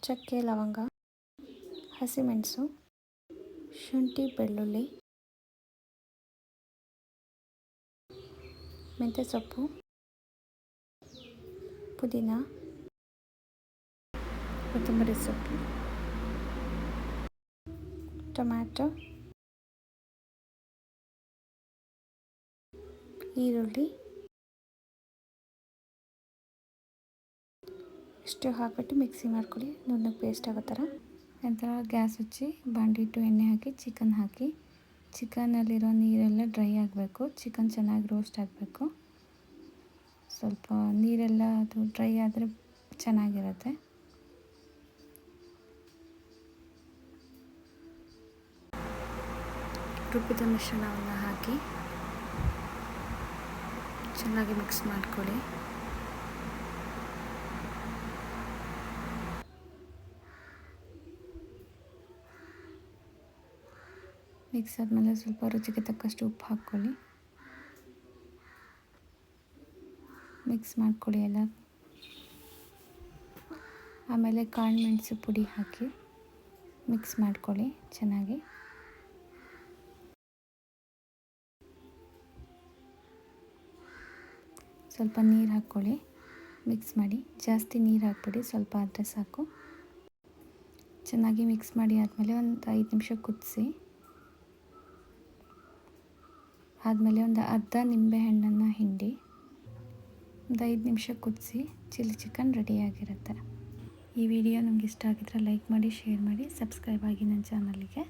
ಚಕ್ಕೆ, ಲವಂಗ, ಹಸಿಮೆಣಸು, ಶುಂಠಿ, ಬೆಳ್ಳುಳ್ಳಿ, ಮೆಂತ್ಯ ಸೊಪ್ಪು, ಪುದೀನ, ಕೊತ್ತಂಬರಿ ಸೊಪ್ಪು, ಟೊಮ್ಯಾಟೊ, ಈರುಳ್ಳಿ ಇಷ್ಟು ಹಾಕ್ಬಿಟ್ಟು ಮಿಕ್ಸಿ ಮಾಡ್ಕೊಳ್ಳಿ. ನುಣ್ಣಗೆ ಪೇಸ್ಟ್ ಆಗೋ ಥರ. ನಂತರ ಗ್ಯಾಸ್ ಹಚ್ಚಿ ಬಾಂಡಿ ಇಟ್ಟು ಎಣ್ಣೆ ಹಾಕಿ ಚಿಕನ್ ಹಾಕಿ. ಚಿಕನಲ್ಲಿರೋ ನೀರೆಲ್ಲ ಡ್ರೈ ಆಗಬೇಕು. ಚಿಕನ್ ಚೆನ್ನಾಗಿ ರೋಸ್ಟ್ ಆಗಬೇಕು. ಸ್ವಲ್ಪ ನೀರೆಲ್ಲ ಅದು ಡ್ರೈ ಆದರೆ ಚೆನ್ನಾಗಿರುತ್ತೆ. ರುಬ್ಬಿದ ಮಿಶ್ರಣವನ್ನು ಹಾಕಿ ಚೆನ್ನಾಗಿ ಮಿಕ್ಸ್ ಮಾಡ್ಕೊಳ್ಳಿ. ಮಿಕ್ಸ್ ಆದಮೇಲೆ ಸ್ವಲ್ಪ ರುಚಿಗೆ ತಕ್ಕಷ್ಟು ಉಪ್ಪು ಹಾಕ್ಕೊಳ್ಳಿ. ಮಿಕ್ಸ್ ಮಾಡ್ಕೊಳ್ಳಿ ಎಲ್ಲ. ಆಮೇಲೆ ಕಾಳು ಮೆಣಸು ಪುಡಿ ಹಾಕಿ ಮಿಕ್ಸ್ ಮಾಡ್ಕೊಳ್ಳಿ ಚೆನ್ನಾಗಿ. ಸ್ವಲ್ಪ ನೀರು ಹಾಕ್ಕೊಳ್ಳಿ, ಮಿಕ್ಸ್ ಮಾಡಿ. ಜಾಸ್ತಿ ನೀರು ಹಾಕ್ಬಿಡಿ, ಸ್ವಲ್ಪ ಆದರೆ ಸಾಕು. ಚೆನ್ನಾಗಿ ಮಿಕ್ಸ್ ಮಾಡಿ ಆದಮೇಲೆ ಒಂದು 5 ನಿಮಿಷ ಕುದಿಸಿ. ಆದಮೇಲೆ ಒಂದು ಅರ್ಧ ನಿಂಬೆಹಣ್ಣನ್ನು ಹಿಂಡಿ ಒಂದು 5 ನಿಮಿಷ ಕುದಿಸಿ ಚಿಲ್ಲಿ ಚಿಕನ್ ರೆಡಿಯಾಗಿರುತ್ತೆ. ಈ ವಿಡಿಯೋ ನಿಮ್ಗೆ ಇಷ್ಟ ಆಗಿದ್ರೆ ಲೈಕ್ ಮಾಡಿ, ಶೇರ್ ಮಾಡಿ, ಸಬ್ಸ್ಕ್ರೈಬ್ ಆಗಿ ನನ್ನ ಚಾನಲ್ಗೆ.